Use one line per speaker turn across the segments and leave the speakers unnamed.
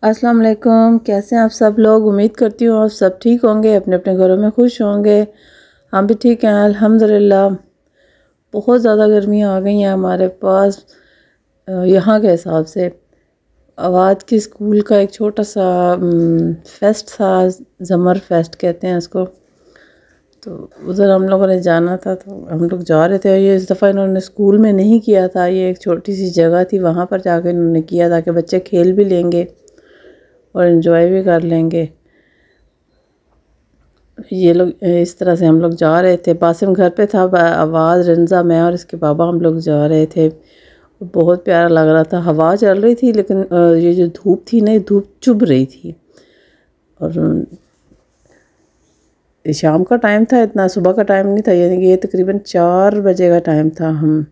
अस्सलाम वालेकुम। कैसे हैं आप सब लोग? उम्मीद करती हूँ आप सब ठीक होंगे, अपने अपने घरों में खुश होंगे। हम भी ठीक हैं अल्हम्दुलिल्लाह। बहुत ज़्यादा गर्मियाँ आ गई हैं हमारे पास यहाँ के हिसाब से। आवाज़ की स्कूल का एक छोटा सा फेस्ट था, ज़मर फेस्ट कहते हैं इसको। तो उधर हम लोगों ने जाना था, तो हम लोग जा रहे थे। ये इस दफ़ा इन्होंने स्कूल में नहीं किया था, ये एक छोटी सी जगह थी, वहाँ पर जाकर इन्होंने किया ताकि बच्चे खेल भी लेंगे और इन्जॉय भी कर लेंगे। ये लोग इस तरह से हम लोग जा रहे थे। बासिम घर पे था, आवाज़, रंजा, मैं और इसके बाबा हम लोग जा रहे थे। बहुत प्यारा लग रहा था। हवा चल रही थी, लेकिन ये जो धूप थी ना, धूप चुभ रही थी। और शाम का टाइम था, इतना सुबह का टाइम नहीं था। यानी कि ये तकरीबन 4 बजे का टाइम था। हम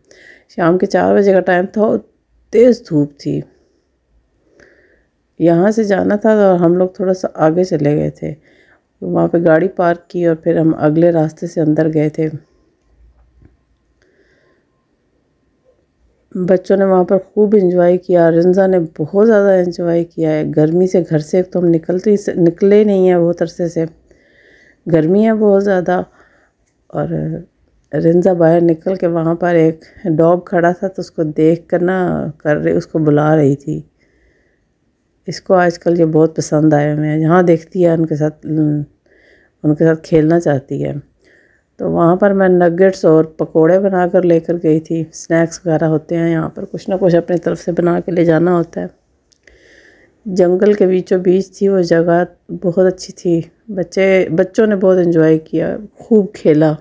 शाम के 4 बजे का टाइम था और तेज़ धूप थी। यहाँ से जाना था और हम लोग थोड़ा सा आगे चले गए थे। वहाँ पे गाड़ी पार्क की और फिर हम अगले रास्ते से अंदर गए थे। बच्चों ने वहाँ पर खूब एंजॉय किया। रंजा ने बहुत ज़्यादा एंजॉय किया है। गर्मी से घर से तो हम निकले नहीं हैं बहुत अरसे से। गर्मी है बहुत ज़्यादा। और रंजा बाहर निकल के वहाँ पर एक डॉग खड़ा था, तो उसको देख कर उसको बुला रही थी। इसको आजकल ये बहुत पसंद आए हुए हैं। जहाँ देखती है उनके साथ खेलना चाहती है। तो वहाँ पर मैं नगेट्स और पकोड़े बना कर लेकर गई थी। स्नैक्स वगैरह होते हैं यहाँ पर, कुछ ना कुछ अपनी तरफ से बना के ले जाना होता है। जंगल के बीचों बीच थी वो जगह, बहुत अच्छी थी। बच्चों ने बहुत एंजॉय किया, खूब खेला।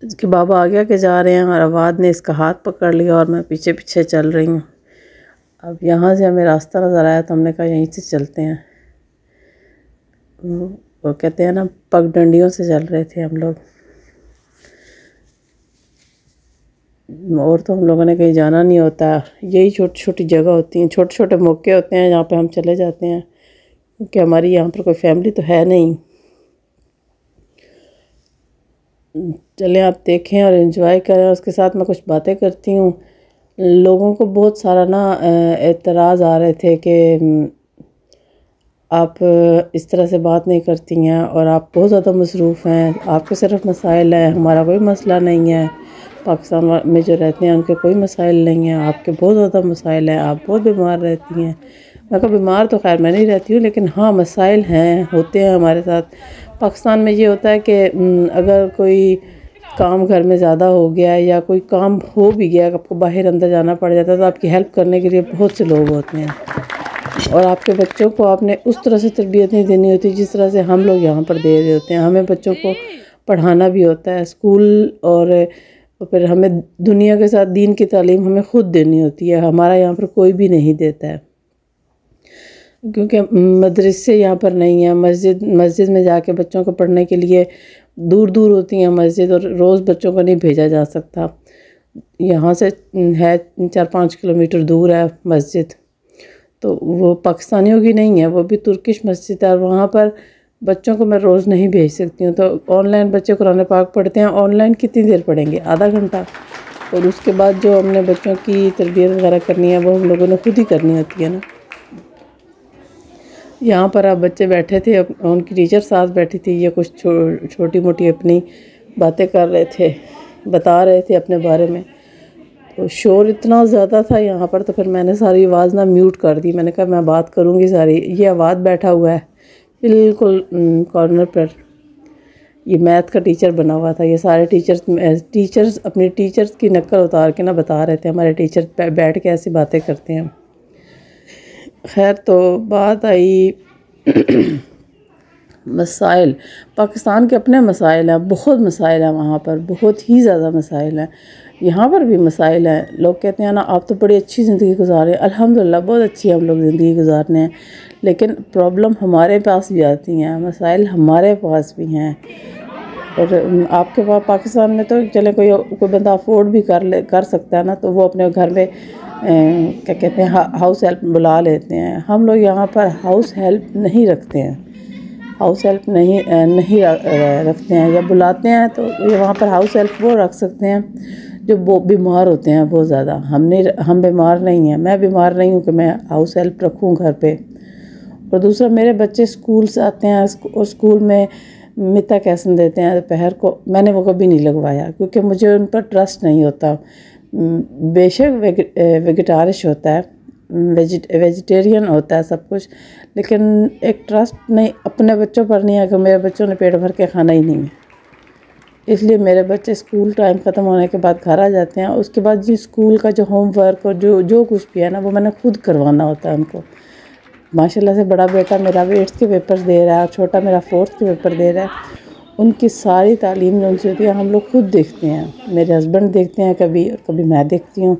इसके बाबा आगे आगे जा रहे हैं और आवाज़ ने इसका हाथ पकड़ लिया और मैं पीछे पीछे चल रही हूँ। अब यहाँ से हमें रास्ता नज़र आया तो हमने कहा यहीं से चलते हैं। वो कहते हैं ना, पगडंडियों से चल रहे थे हम लोग। और तो हम लोगों ने कहीं जाना नहीं होता। यही छोटी छोटी जगह होती हैं, छोटे छोटे मौके होते हैं जहाँ पे हम चले जाते हैं, क्योंकि हमारी यहाँ पर कोई फैमिली तो है नहीं। चलें आप देखें और एंजॉय करें। उसके साथ मैं कुछ बातें करती हूँ। लोगों को बहुत सारा ना एतराज़ आ रहे थे कि आप इस तरह से बात नहीं करती हैं और आप बहुत ज़्यादा मसरूफ़ हैं, आपके सिर्फ मसाइल हैं, हमारा कोई मसला नहीं है। पाकिस्तान में जो रहते हैं उनके कोई मसाइल नहीं हैं, आपके बहुत ज़्यादा मसाइल हैं, आप बहुत बीमार रहती हैं। मैं कहा बीमार तो खैर मैं नहीं रहती हूँ, लेकिन हाँ मसाइल हैं, होते हैं हमारे साथ। पाकिस्तान में ये होता है कि अगर कोई काम घर में ज़्यादा हो गया या कोई काम हो भी गया, आपको बाहर अंदर जाना पड़ जाता है, तो आपकी हेल्प करने के लिए बहुत से लोग होते हैं। और आपके बच्चों को आपने उस तरह से तरबियत नहीं देनी होती जिस तरह से हम लोग यहाँ पर दे रहे होते हैं। हमें बच्चों को पढ़ाना भी होता है स्कूल, और फिर हमें दुनिया के साथ दीन की तालीम हमें ख़ुद देनी होती है। हमारा यहाँ पर कोई भी नहीं देता है, क्योंकि मदरसे यहाँ पर नहीं है। मस्जिद में जाके बच्चों को पढ़ने के लिए दूर दूर होती हैं मस्जिद, और रोज़ बच्चों को नहीं भेजा जा सकता। यहाँ से है 4-5 किलोमीटर दूर है मस्जिद, तो वो पाकिस्तानियों की नहीं है, वो भी तुर्किश मस्जिद है। और वहाँ पर बच्चों को मैं रोज़ नहीं भेज सकती हूँ। तो ऑनलाइन बच्चे कुरान पाक पढ़ते हैं। ऑनलाइन कितनी देर पढ़ेंगे? आधा घंटा। और उसके बाद जो हमने बच्चों की तरबियत वगैरह करनी है वो हम लोगों ने खुद ही करनी होती है ना। यहाँ पर अब बच्चे बैठे थे, उनकी टीचर साथ बैठी थी। ये कुछ छोटी मोटी अपनी बातें कर रहे थे, बता रहे थे अपने बारे में। तो शोर इतना ज़्यादा था यहाँ पर, तो फिर मैंने सारी आवाज़ ना म्यूट कर दी। मैंने कहा मैं बात करूँगी सारी। ये आवाज़ बैठा हुआ है बिल्कुल कॉर्नर पर, ये मैथ का टीचर बना हुआ था। ये सारे टीचर्स अपनी टीचर्स की नकल उतार के ना बता रहे थे हमारे टीचर बैठ के ऐसी बातें करते हैं। खैर, तो बात आई मसाइल। पाकिस्तान के अपने मसाइल हैं, बहुत मसाइल हैं वहाँ पर, बहुत ही ज़्यादा मसाइल हैं। यहाँ पर भी मसाइल हैं। लोग कहते हैं ना आप तो बड़ी अच्छी ज़िंदगी गुजारे। अल्हम्दुलिल्लाह बहुत अच्छी हम लोग ज़िंदगी गुजारने हैं, लेकिन प्रॉब्लम हमारे पास भी आती हैं, मसाइल हमारे पास भी हैं। और आपके पास पाकिस्तान में तो चले कोई बंदा अफोर्ड भी कर सकता है ना, तो वो अपने घर में क्या कहते हैं हाउस हेल्प बुला लेते हैं। हम लोग यहाँ पर हाउस हेल्प नहीं रखते हैं, हाउस हेल्प नहीं रखते हैं। या बुलाते हैं तो ये वहाँ पर हाउस हेल्प वो रख सकते हैं जो वो बीमार होते हैं बहुत ज़्यादा। हम बीमार नहीं हैं, मैं बीमार नहीं हूँ कि मैं हाउस हेल्प रखूँ घर पे। और दूसरा, मेरे बच्चे स्कूल से आते हैं और स्कूल में मिताकेसन देते हैं दोपहर को, मैंने वो कभी नहीं लगवाया क्योंकि मुझे उन पर ट्रस्ट नहीं होता। बेशक वेजिटारिश होता है, वेजिटेरियन होता है सब कुछ, लेकिन एक ट्रस्ट नहीं अपने बच्चों पर नहीं है कि मेरे बच्चों ने पेट भर के खाना ही नहीं है। इसलिए मेरे बच्चे स्कूल टाइम ख़त्म होने के बाद घर आ जाते हैं। उसके बाद जी स्कूल का जो होमवर्क और जो कुछ भी है ना, वो मैंने खुद करवाना होता है उनको। माशाल्लाह से बड़ा बेटा मेरा 8th के पेपर्स दे रहा है और छोटा मेरा 4th के पेपर दे रहा है। उनकी सारी तालीम जो उनसे होती है हम लोग खुद देखते हैं। मेरे हस्बैंड देखते हैं कभी, और कभी मैं देखती हूँ।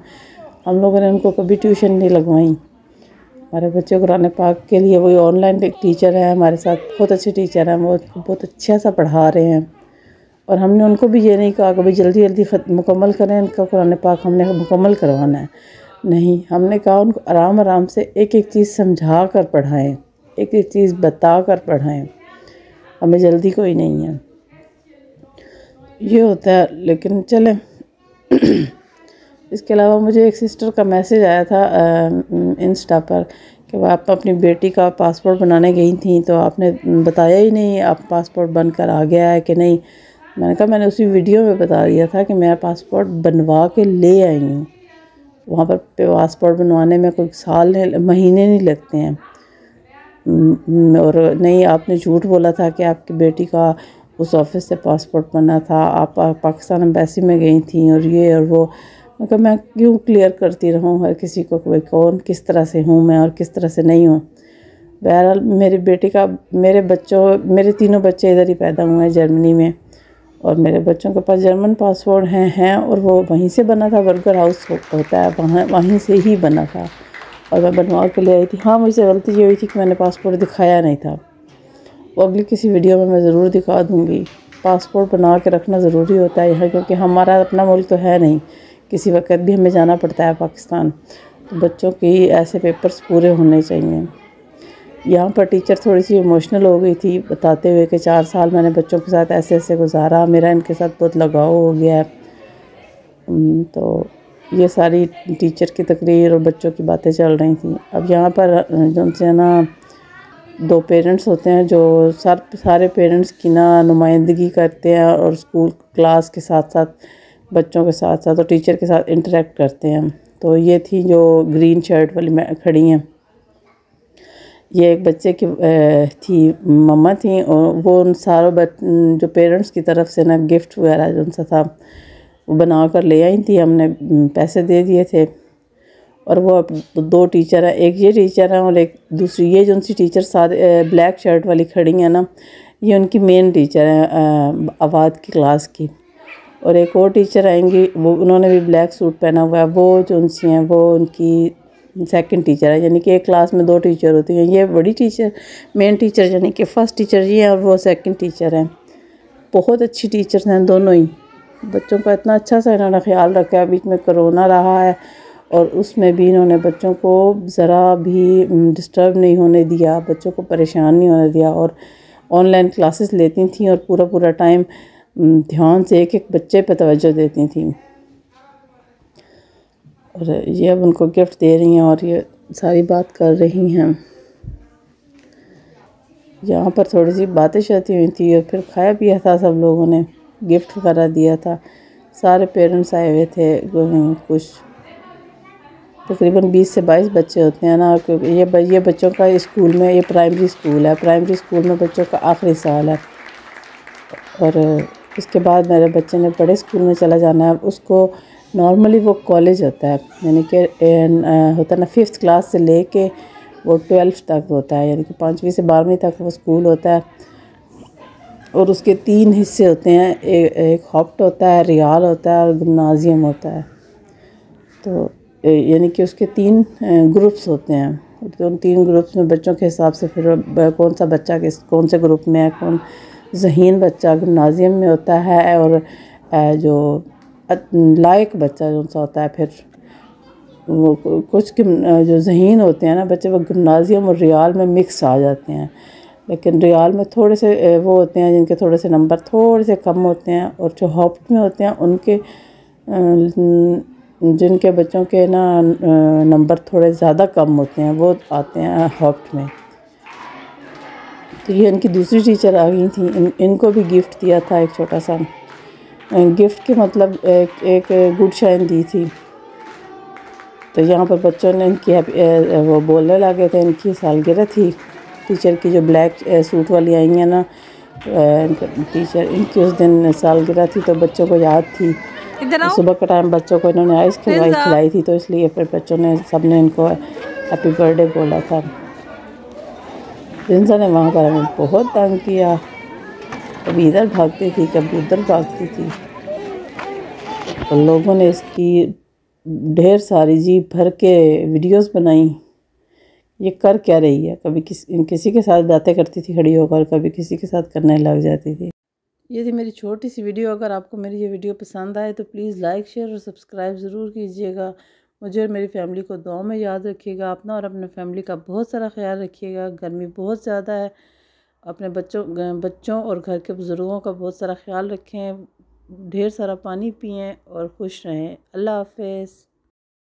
हम लोगों ने उनको कभी ट्यूशन नहीं लगवाई। हमारे बच्चे कुरान पाक के लिए वही ऑनलाइन एक टीचर है हमारे साथ, बहुत अच्छे टीचर हैं, वो बहुत अच्छा सा पढ़ा रहे हैं। और हमने उनको भी ये नहीं कहा कि भाई जल्दी जल्दी मुकम्मल करें इनका कुरान पाक, हमने मुकम्मल करवाना है। नहीं, हमने कहा उनको आराम आराम से एक एक चीज़ समझा कर पढ़ाएँ, एक एक चीज़ बता कर पढ़ाएँ, हमें जल्दी कोई नहीं है। ये होता है। लेकिन चलें इसके अलावा मुझे एक सिस्टर का मैसेज आया था इंस्टा पर कि वो आप अपनी बेटी का पासपोर्ट बनाने गई थी तो आपने बताया ही नहीं आप पासपोर्ट बनकर आ गया है कि नहीं। मैंने कहा मैंने उसी वीडियो में बता दिया था कि मेरा पासपोर्ट बनवा के ले आई हूँ। वहाँ पर पासपोर्ट बनवाने में कोई साल नहीं, महीने नहीं लगते हैं। और नहीं, आपने झूठ बोला था कि आपकी बेटी का उस ऑफिस से पासपोर्ट बना था, आप पाकिस्तान एम्बेसी में गई थी और ये और वो। मतलब मैं क्यों क्लियर करती रहूँ हर किसी को कोई कौन किस तरह से हूँ मैं और किस तरह से नहीं हूँ। बहरहाल मेरी बेटी का, मेरे तीनों बच्चे इधर ही पैदा हुए हैं जर्मनी में, और मेरे बच्चों के पास जर्मन पासपोर्ट हैं और वो वहीं से बना था, बर्गर हाउस होता है वहीं से ही बना था और मैं बनवा के ले आई थी। हाँ, मुझसे गलती ये हुई थी कि मैंने पासपोर्ट दिखाया नहीं था। वो अगली किसी वीडियो में मैं ज़रूर दिखा दूँगी। पासपोर्ट बना के रखना ज़रूरी होता है यहाँ, क्योंकि हमारा अपना मुल्क तो है नहीं, किसी वक्त भी हमें जाना पड़ता है पाकिस्तान। तो बच्चों की ऐसे पेपर्स पूरे होने चाहिए। यहाँ पर टीचर थोड़ी सी इमोशनल हो गई थी बताते हुए कि 4 साल मैंने बच्चों के साथ ऐसे ऐसे गुजारा, मेरा इनके साथ बहुत लगाव हो गया है। तो ये सारी टीचर की तकरीर और बच्चों की बातें चल रही थी। अब यहाँ पर जिनसे ना 2 पेरेंट्स होते हैं जो सारे पेरेंट्स की ना नुमाइंदगी करते हैं और स्कूल क्लास के साथ साथ बच्चों के साथ साथ और टीचर के साथ इंटरेक्ट करते हैं। तो ये थी जो ग्रीन शर्ट वाली खड़ी हैं, ये एक बच्चे की थी मम्मा थी, और वो उन सारों जो पेरेंट्स की तरफ से ना गिफ्ट वगैरह जो उनसा था वो बना कर ले आई थी। हमने पैसे दे दिए थे। और वो 2 टीचर हैं, एक ये टीचर है और एक दूसरी ये जो उनसी टीचर साथ ब्लैक शर्ट वाली खड़ी हैं ना, ये उनकी मेन टीचर हैं आवाज़ की क्लास की। और एक और टीचर आएंगी, वो उन्होंने भी ब्लैक सूट पहना हुआ है, वो जो उनसी हैं वो उनकी सेकंड टीचर है। यानी कि एक क्लास में 2 टीचर होती हैं। ये बड़ी टीचर मेन टीचर यानी कि फ़र्स्ट टीचर ये हैं और वो सेकंड टीचर हैं। बहुत अच्छी टीचर्स हैं दोनों ही। बच्चों का इतना अच्छा सा इन्होंने ख्याल रखा है। बीच में कोरोना रहा है और उसमें भी इन्होंने बच्चों को ज़रा भी डिस्टर्ब नहीं होने दिया, बच्चों को परेशान नहीं होने दिया, और ऑनलाइन क्लासेस लेती थी और पूरा टाइम ध्यान से एक एक बच्चे पे तवज्जो देती थी। और ये अब उनको गिफ्ट दे रही हैं और ये सारी बात कर रही हैं। यहाँ पर थोड़ी सी बातें शाती हुई थी और फिर खाया पिया था, सब लोगों ने गिफ्ट वगैरह दिया था। सारे पेरेंट्स आए हुए थे, कुछ तकरीबन 20 से 22 बच्चे होते हैं ना, क्योंकि ये बच्चों का स्कूल में, ये प्राइमरी स्कूल है, प्राइमरी स्कूल में बच्चों का आखिरी साल है। और इसके बाद मेरे बच्चे ने बड़े स्कूल में चला जाना है। उसको नॉर्मली वो कॉलेज होता है, यानी कि होता है ना 5th क्लास से लेके वो 12th तक होता है, यानी कि 5वीं से 12वीं तक वो स्कूल होता है। और उसके 3 हिस्से होते हैं, एक हॉप्ट होता है, रियाल होता है और गिम्नाजियम होता है। तो यानी कि उसके 3 ग्रुप्स होते हैं। तो उन 3 ग्रुप्स में बच्चों के हिसाब से फिर कौन सा बच्चा कौन से ग्रुप में है, कौन ज़हीन बच्चा गिम्नाजियम में होता है और जो लायक बच्चा जो सा होता है, फिर वो कुछ जो ज़हीन होते हैं ना बच्चे, वो गिम्नाजियम और रियाल में मिक्स आ जाते हैं। लेकिन रियाल में थोड़े से वो होते हैं जिनके थोड़े से नंबर थोड़े से कम होते हैं, और जो हॉप्ट में होते हैं उनके जिनके बच्चों के ना नंबर थोड़े ज़्यादा कम होते हैं वो आते हैं हॉप्ट में। तो ये इनकी दूसरी टीचर आ गई थी, इनको भी गिफ्ट दिया था एक छोटा सा। गिफ्ट के मतलब एक गुड शाइन दी थी। तो यहाँ पर बच्चों ने इनकी वो बोलने लगे थे, इनकी सालगिरह थी टीचर की, जो ब्लैक सूट वाली आई हैं ना टीचर, इनकी उस दिन सालगिरह थी। तो बच्चों को याद थी, सुबह का टाइम बच्चों को इन्होंने आइस खिलाई थी, तो इसलिए फिर बच्चों ने सब ने इनको हैप्पी बर्थडे बोला था। जिनसा ने वहाँ पर हमें बहुत तंग किया, कभी इधर भागती थी कभी उधर भागती थी। तो लोगों ने इसकी ढेर सारी जी भर के वीडियोस बनाई, ये कर क्या रही है। कभी किसी के साथ बातें करती थी खड़ी होकर, कभी किसी के साथ करने लग जाती थी। ये थी मेरी छोटी सी वीडियो। अगर आपको मेरी ये वीडियो पसंद आए तो प्लीज़ लाइक शेयर और सब्सक्राइब ज़रूर कीजिएगा। मुझे और मेरी फैमिली को दुआ में याद रखिएगा। अपना और अपने फैमिली का बहुत सारा ख्याल रखिएगा। गर्मी बहुत ज़्यादा है, अपने बच्चों और घर के बुज़ुर्गों का बहुत सारा ख्याल रखें। ढेर सारा पानी पिएं और खुश रहें। अल्लाह हाफ़िज़।